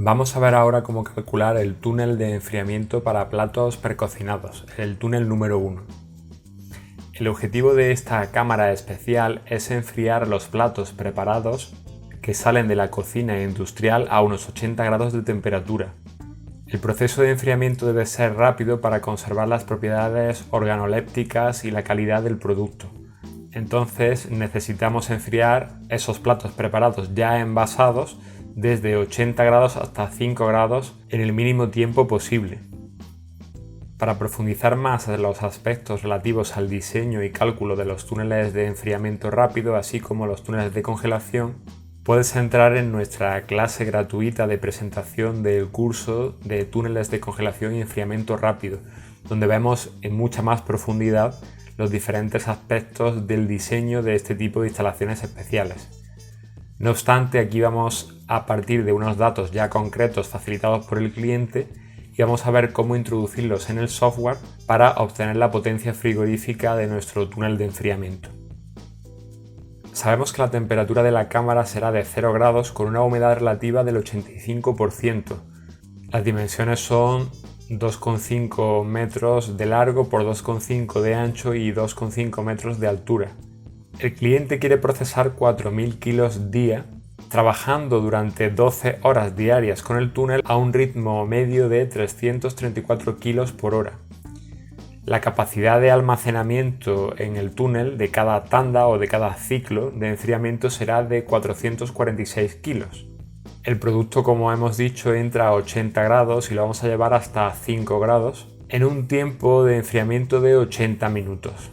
Vamos a ver ahora cómo calcular el túnel de enfriamiento para platos precocinados, el túnel número 1. El objetivo de esta cámara especial es enfriar los platos preparados que salen de la cocina industrial a unos 80 grados de temperatura. El proceso de enfriamiento debe ser rápido para conservar las propiedades organolépticas y la calidad del producto. Entonces necesitamos enfriar esos platos preparados ya envasados desde 80 grados hasta 5 grados en el mínimo tiempo posible. Para profundizar más en los aspectos relativos al diseño y cálculo de los túneles de enfriamiento rápido, así como los túneles de congelación, puedes entrar en nuestra clase gratuita de presentación del curso de túneles de congelación y enfriamiento rápido, donde vemos en mucha más profundidad los diferentes aspectos del diseño de este tipo de instalaciones especiales. No obstante, aquí vamos a partir de unos datos ya concretos facilitados por el cliente y vamos a ver cómo introducirlos en el software para obtener la potencia frigorífica de nuestro túnel de enfriamiento. Sabemos que la temperatura de la cámara será de 0 grados con una humedad relativa del 85%. Las dimensiones son 2,5 metros de largo por 2,5 de ancho y 2,5 metros de altura. El cliente quiere procesar 4.000 kilos día, trabajando durante 12 horas diarias con el túnel a un ritmo medio de 334 kilos por hora. La capacidad de almacenamiento en el túnel de cada tanda o de cada ciclo de enfriamiento será de 446 kilos. El producto, como hemos dicho, entra a 80 grados y lo vamos a llevar hasta 5 grados en un tiempo de enfriamiento de 80 minutos.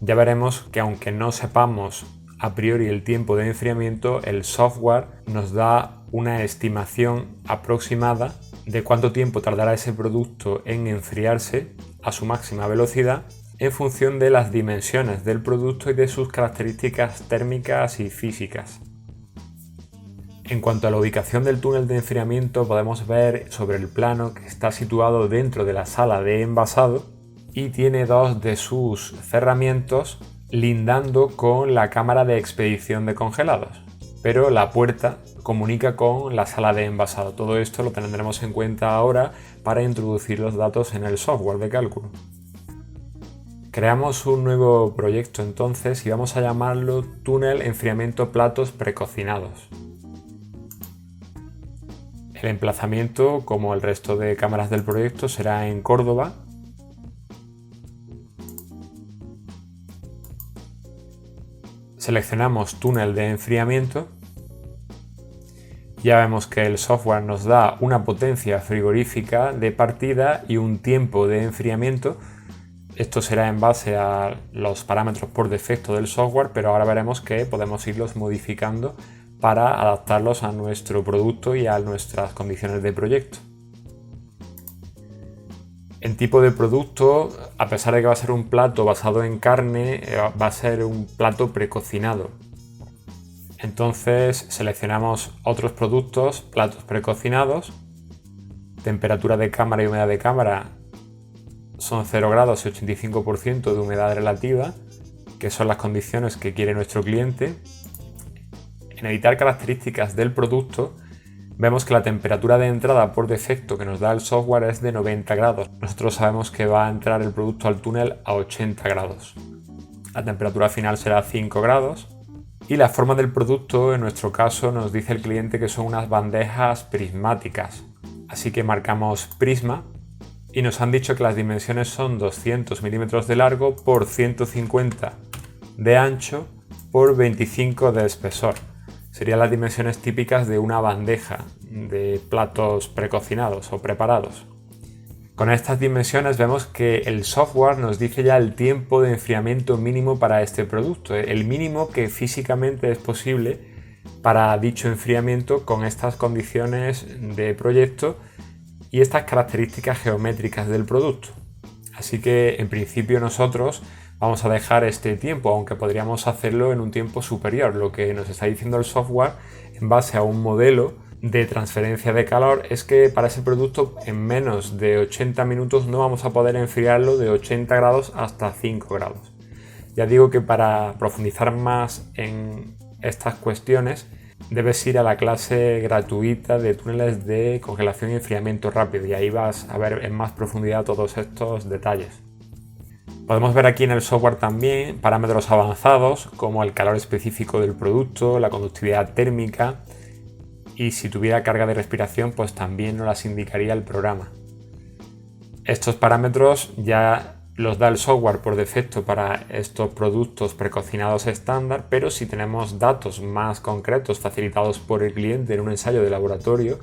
Ya veremos que aunque no sepamos a priori el tiempo de enfriamiento, el software nos da una estimación aproximada de cuánto tiempo tardará ese producto en enfriarse a su máxima velocidad en función de las dimensiones del producto y de sus características térmicas y físicas. En cuanto a la ubicación del túnel de enfriamiento, podemos ver sobre el plano que está situado dentro de la sala de envasado y tiene dos de sus cerramientos lindando con la cámara de expedición de congelados, pero la puerta comunica con la sala de envasado. Todo esto lo tendremos en cuenta ahora para introducir los datos en el software de cálculo. Creamos un nuevo proyecto entonces y vamos a llamarlo túnel enfriamiento platos precocinados. El emplazamiento, como el resto de cámaras del proyecto, será en Córdoba. Seleccionamos túnel de enfriamiento. Ya vemos que el software nos da una potencia frigorífica de partida y un tiempo de enfriamiento. Esto será en base a los parámetros por defecto del software, pero ahora veremos que podemos irlos modificando para adaptarlos a nuestro producto y a nuestras condiciones de proyecto. En tipo de producto, a pesar de que va a ser un plato basado en carne, va a ser un plato precocinado. Entonces seleccionamos otros productos, platos precocinados, temperatura de cámara y humedad de cámara son 0 grados y 85% de humedad relativa, que son las condiciones que quiere nuestro cliente. En editar características del producto, vemos que la temperatura de entrada por defecto que nos da el software es de 90 grados. Nosotros sabemos que va a entrar el producto al túnel a 80 grados. La temperatura final será 5 grados. Y la forma del producto, en nuestro caso, nos dice el cliente que son unas bandejas prismáticas. Así que marcamos prisma y nos han dicho que las dimensiones son 200 milímetros de largo por 150 de ancho por 25 de espesor. Serían las dimensiones típicas de una bandeja de platos precocinados o preparados. Con estas dimensiones vemos que el software nos dice ya el tiempo de enfriamiento mínimo para este producto, el mínimo que físicamente es posible para dicho enfriamiento con estas condiciones de proyecto y estas características geométricas del producto. Así que en principio nosotros vamos a dejar este tiempo, aunque podríamos hacerlo en un tiempo superior. Lo que nos está diciendo el software en base a un modelo de transferencia de calor es que para ese producto en menos de 80 minutos no vamos a poder enfriarlo de 80 grados hasta 5 grados. Ya digo que para profundizar más en estas cuestiones debes ir a la clase gratuita de túneles de congelación y enfriamiento rápido y ahí vas a ver en más profundidad todos estos detalles. Podemos ver aquí en el software también parámetros avanzados como el calor específico del producto, la conductividad térmica y si tuviera carga de respiración pues también nos las indicaría el programa. Estos parámetros ya los da el software por defecto para estos productos precocinados estándar, pero si tenemos datos más concretos facilitados por el cliente en un ensayo de laboratorio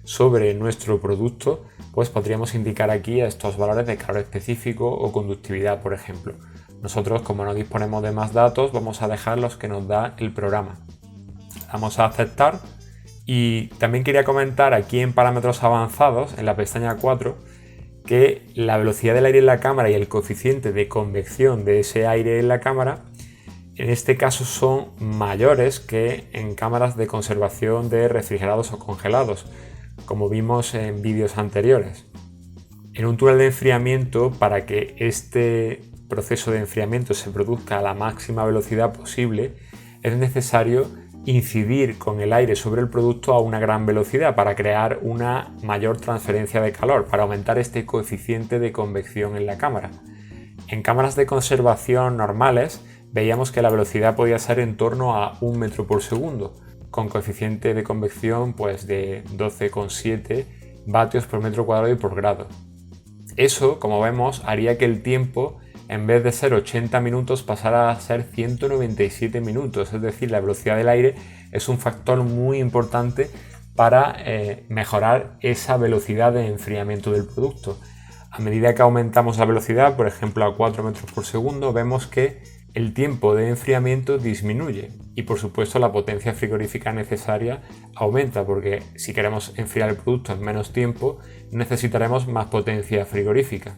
sobre nuestro producto, pues podríamos indicar aquí estos valores de calor específico o conductividad, por ejemplo. Nosotros, como no disponemos de más datos, vamos a dejar los que nos da el programa. Vamos a aceptar y también quería comentar aquí en parámetros avanzados, en la pestaña 4, que la velocidad del aire en la cámara y el coeficiente de convección de ese aire en la cámara en este caso son mayores que en cámaras de conservación de refrigerados o congelados, como vimos en vídeos anteriores. En un túnel de enfriamiento, para que este proceso de enfriamiento se produzca a la máxima velocidad posible, es necesario incidir con el aire sobre el producto a una gran velocidad para crear una mayor transferencia de calor, para aumentar este coeficiente de convección en la cámara. En cámaras de conservación normales veíamos que la velocidad podía ser en torno a 1 metro por segundo, con coeficiente de convección pues de 12,7 vatios por metro cuadrado y por grado. Eso, como vemos, haría que el tiempo en vez de ser 80 minutos pasará a ser 197 minutos, es decir, la velocidad del aire es un factor muy importante para mejorar esa velocidad de enfriamiento del producto. A medida que aumentamos la velocidad, por ejemplo a 4 metros por segundo, vemos que el tiempo de enfriamiento disminuye y por supuesto la potencia frigorífica necesaria aumenta, porque si queremos enfriar el producto en menos tiempo necesitaremos más potencia frigorífica.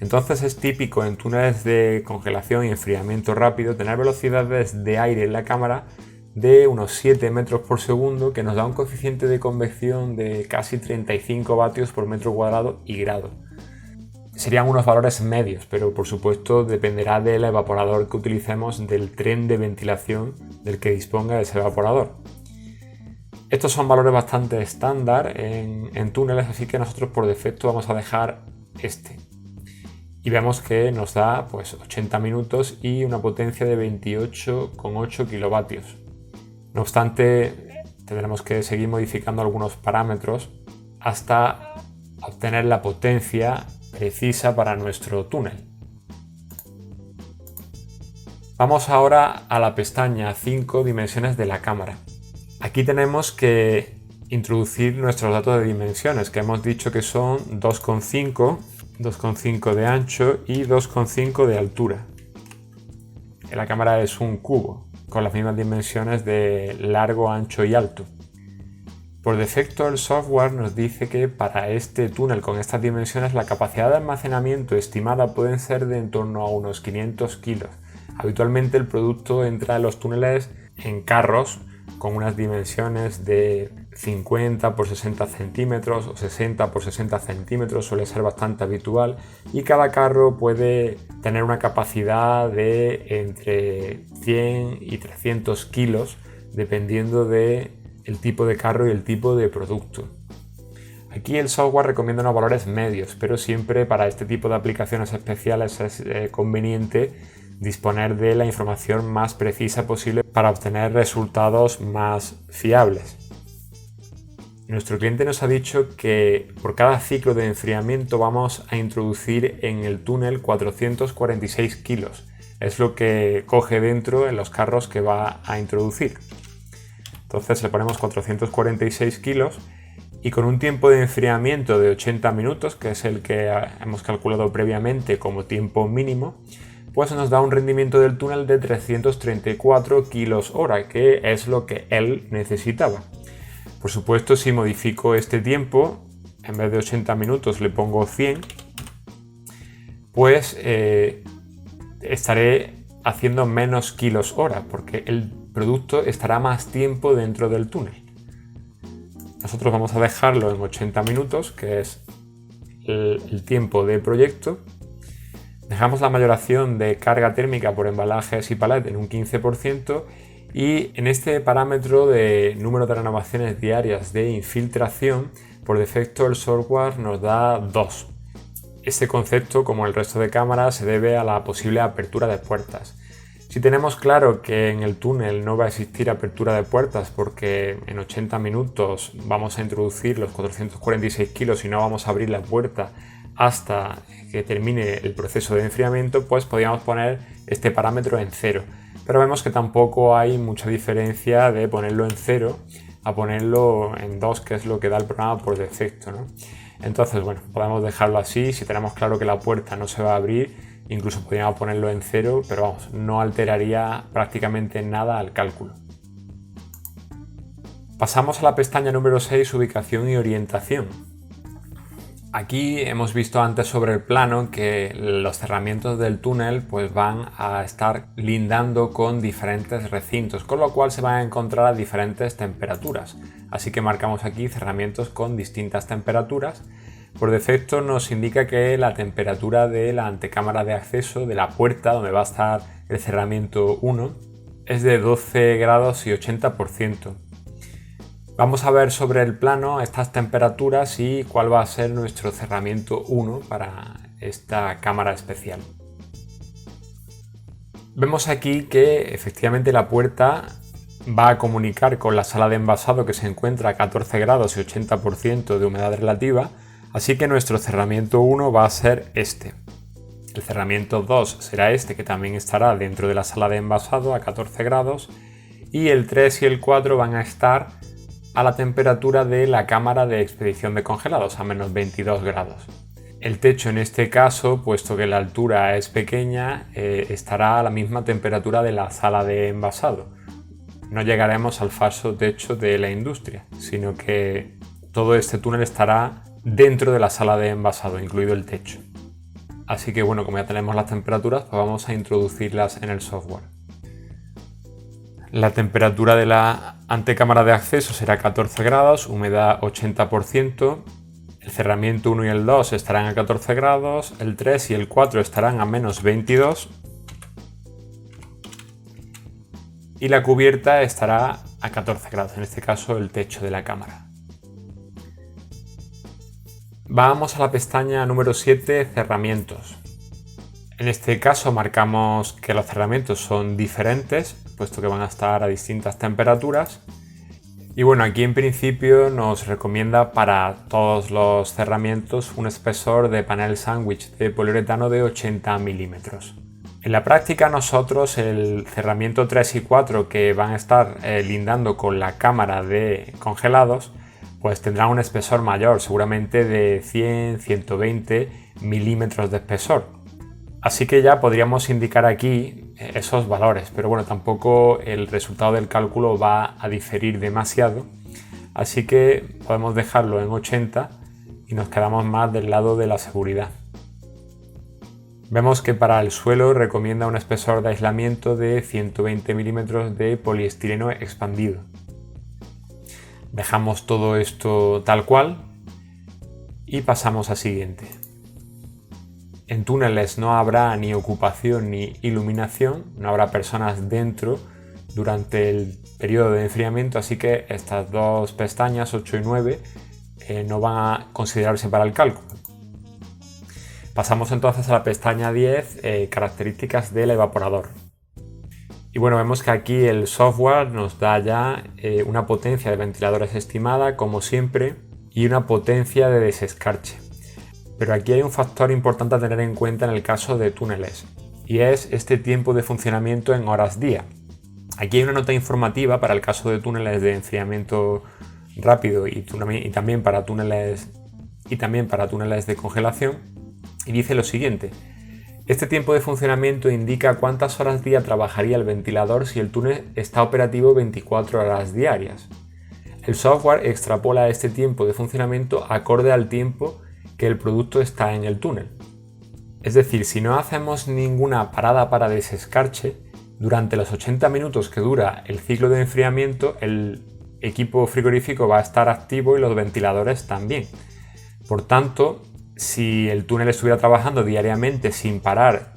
Entonces es típico en túneles de congelación y enfriamiento rápido tener velocidades de aire en la cámara de unos 7 metros por segundo, que nos da un coeficiente de convección de casi 35 vatios por metro cuadrado y grado. Serían unos valores medios, pero por supuesto dependerá del evaporador que utilicemos, del tren de ventilación del que disponga ese evaporador. Estos son valores bastante estándar en túneles, así que nosotros por defecto vamos a dejar este. Y vemos que nos da pues 80 minutos y una potencia de 28,8 kilovatios. No obstante, tendremos que seguir modificando algunos parámetros hasta obtener la potencia precisa para nuestro túnel. Vamos ahora a la pestaña 5, dimensiones de la cámara. Aquí tenemos que introducir nuestros datos de dimensiones, que hemos dicho que son 2,5 de ancho y 2,5 de altura. La cámara es un cubo con las mismas dimensiones de largo, ancho y alto. Por defecto el software nos dice que para este túnel con estas dimensiones la capacidad de almacenamiento estimada pueden ser de en torno a unos 500 kilos. Habitualmente el producto entra en los túneles en carros con unas dimensiones de 50 por 60 centímetros o 60 por 60 centímetros, suele ser bastante habitual, y cada carro puede tener una capacidad de entre 100 y 300 kilos dependiendo del tipo de carro y el tipo de producto. Aquí el software recomienda unos valores medios, pero siempre para este tipo de aplicaciones especiales es conveniente disponer de la información más precisa posible para obtener resultados más fiables. Nuestro cliente nos ha dicho que por cada ciclo de enfriamiento vamos a introducir en el túnel 446 kilos. Es lo que coge dentro en los carros que va a introducir. Entonces le ponemos 446 kilos y con un tiempo de enfriamiento de 80 minutos, que es el que hemos calculado previamente como tiempo mínimo, pues nos da un rendimiento del túnel de 334 kilos hora, que es lo que él necesitaba. Por supuesto, si modifico este tiempo, en vez de 80 minutos le pongo 100, pues estaré haciendo menos kilos hora, porque el producto estará más tiempo dentro del túnel. Nosotros vamos a dejarlo en 80 minutos, que es el tiempo de proyecto. Dejamos la mayoración de carga térmica por embalajes y palet en un 15% Y en este parámetro de número de renovaciones diarias de infiltración, por defecto el software nos da 2. Este concepto, como el resto de cámaras, se debe a la posible apertura de puertas. Si tenemos claro que en el túnel no va a existir apertura de puertas porque en 80 minutos vamos a introducir los 446 kilos y no vamos a abrir la puerta hasta que termine el proceso de enfriamiento, pues podríamos poner este parámetro en 0. Pero vemos que tampoco hay mucha diferencia de ponerlo en 0 a ponerlo en 2, que es lo que da el programa por defecto, ¿no? Entonces, bueno, podemos dejarlo así. Si tenemos claro que la puerta no se va a abrir, incluso podríamos ponerlo en 0, pero vamos, no alteraría prácticamente nada al cálculo. Pasamos a la pestaña número 6, ubicación y orientación. Aquí hemos visto antes sobre el plano que los cerramientos del túnel pues van a estar lindando con diferentes recintos, con lo cual se van a encontrar a diferentes temperaturas. Así que marcamos aquí cerramientos con distintas temperaturas. Por defecto nos indica que la temperatura de la antecámara de acceso de la puerta donde va a estar el cerramiento 1 es de 12 grados y 80%. Vamos a ver sobre el plano estas temperaturas y cuál va a ser nuestro cerramiento 1 para esta cámara especial. Vemos aquí que efectivamente la puerta va a comunicar con la sala de envasado que se encuentra a 14 grados y 80% de humedad relativa, así que nuestro cerramiento 1 va a ser este. El cerramiento 2 será este, que también estará dentro de la sala de envasado a 14 grados, y el 3 y el 4 van a estar a la temperatura de la cámara de expedición de congelados, a menos 22 grados. El techo en este caso, puesto que la altura es pequeña, estará a la misma temperatura de la sala de envasado. No llegaremos al falso techo de la industria, sino que todo este túnel estará dentro de la sala de envasado, incluido el techo. Así que bueno, como ya tenemos las temperaturas, pues vamos a introducirlas en el software. La temperatura de la antecámara de acceso será 14 grados, humedad 80%, el cerramiento 1 y el 2 estarán a 14 grados, el 3 y el 4 estarán a menos 22 y la cubierta estará a 14 grados, en este caso el techo de la cámara. Vamos a la pestaña número 7, cerramientos. En este caso marcamos que los cerramientos son diferentes, puesto que van a estar a distintas temperaturas. Y bueno, aquí en principio nos recomienda para todos los cerramientos un espesor de panel sándwich de poliuretano de 80 milímetros. En la práctica nosotros el cerramiento 3 y 4 que van a estar lindando con la cámara de congelados, pues tendrán un espesor mayor, seguramente de 100-120 milímetros de espesor. Así que ya podríamos indicar aquí esos valores, pero bueno, tampoco el resultado del cálculo va a diferir demasiado, así que podemos dejarlo en 80 y nos quedamos más del lado de la seguridad. Vemos que para el suelo recomienda un espesor de aislamiento de 120 milímetros de poliestireno expandido. Dejamos todo esto tal cual y pasamos a siguiente. En túneles no habrá ni ocupación ni iluminación, no habrá personas dentro durante el periodo de enfriamiento, así que estas dos pestañas, 8 y 9, no van a considerarse para el cálculo. Pasamos entonces a la pestaña 10, características del evaporador. Y bueno, vemos que aquí el software nos da ya una potencia de ventiladores estimada, como siempre, y una potencia de desescarche. Pero aquí hay un factor importante a tener en cuenta en el caso de túneles, y es este tiempo de funcionamiento en horas día. Aquí hay una nota informativa para el caso de túneles de enfriamiento rápido y también para túneles de congelación, y dice lo siguiente: este tiempo de funcionamiento indica cuántas horas día trabajaría el ventilador si el túnel está operativo 24 horas diarias. El software extrapola este tiempo de funcionamiento acorde al tiempo que el producto está en el túnel. Es decir, si no hacemos ninguna parada para desescarche, durante los 80 minutos que dura el ciclo de enfriamiento, el equipo frigorífico va a estar activo y los ventiladores también. Por tanto, si el túnel estuviera trabajando diariamente sin parar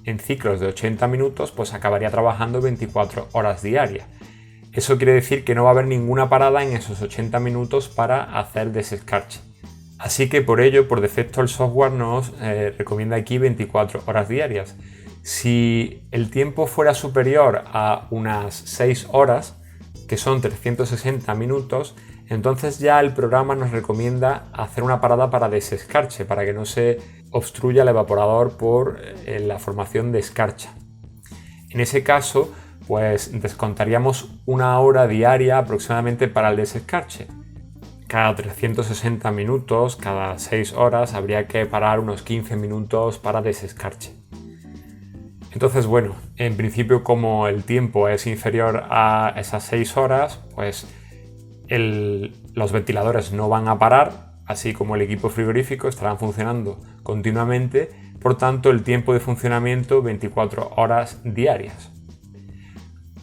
en ciclos de 80 minutos, pues acabaría trabajando 24 horas diarias. Eso quiere decir que no va a haber ninguna parada en esos 80 minutos para hacer desescarche. Así que por ello, por defecto, el software nos recomienda aquí 24 horas diarias. Si el tiempo fuera superior a unas 6 horas, que son 360 minutos, entonces ya el programa nos recomienda hacer una parada para desescarche, para que no se obstruya el evaporador por la formación de escarcha. En ese caso, pues descontaríamos una hora diaria aproximadamente para el desescarche. Cada 360 minutos, cada 6 horas, habría que parar unos 15 minutos para desescarche. Entonces, bueno, en principio, como el tiempo es inferior a esas 6 horas, pues los ventiladores no van a parar, así como el equipo frigorífico estarán funcionando continuamente, por tanto el tiempo de funcionamiento 24 horas diarias.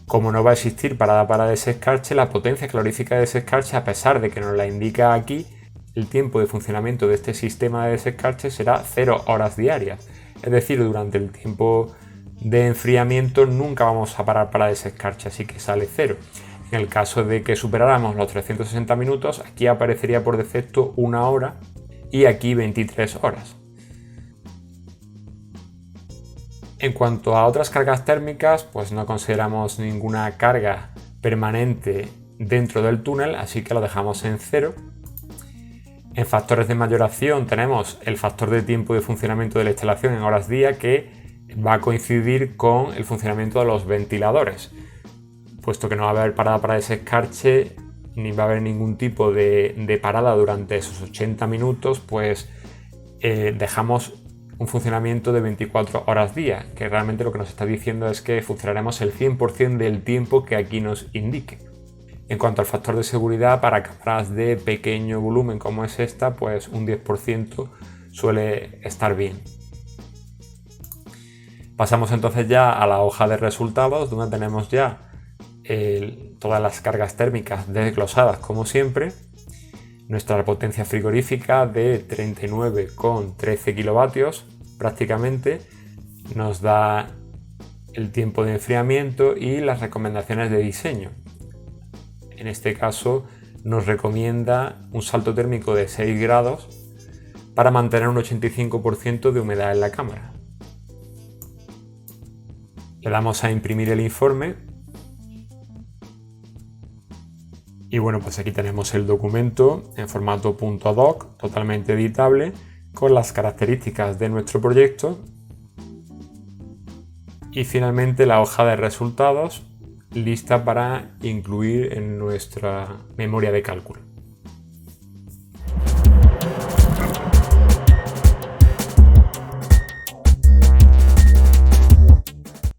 Como no va a existir parada para desescarche, la potencia calorífica de desescarche, a pesar de que nos la indica aquí, el tiempo de funcionamiento de este sistema de desescarche será 0 horas diarias. Es decir, durante el tiempo de enfriamiento nunca vamos a parar para desescarche, así que sale 0. En el caso de que superáramos los 360 minutos, aquí aparecería por defecto 1 hora y aquí 23 horas. En cuanto a otras cargas térmicas, pues no consideramos ninguna carga permanente dentro del túnel, así que lo dejamos en 0. En factores de mayoración tenemos el factor de tiempo de funcionamiento de la instalación en horas día, que va a coincidir con el funcionamiento de los ventiladores. Puesto que no va a haber parada para desescarche, ni va a haber ningún tipo de parada durante esos 80 minutos, pues dejamos un funcionamiento de 24 horas día, que realmente lo que nos está diciendo es que funcionaremos el 100% del tiempo que aquí nos indique. En cuanto al factor de seguridad, para cámaras de pequeño volumen como es esta, pues un 10% suele estar bien. Pasamos entonces ya a la hoja de resultados, donde tenemos ya todas las cargas térmicas desglosadas como siempre, nuestra potencia frigorífica de 39,13 kilovatios prácticamente, nos da el tiempo de enfriamiento y las recomendaciones de diseño. En este caso nos recomienda un salto térmico de 6 grados para mantener un 85% de humedad en la cámara. Le damos a imprimir el informe. Y bueno, pues aquí tenemos el documento en formato .doc, totalmente editable, con las características de nuestro proyecto. Y finalmente la hoja de resultados, lista para incluir en nuestra memoria de cálculo.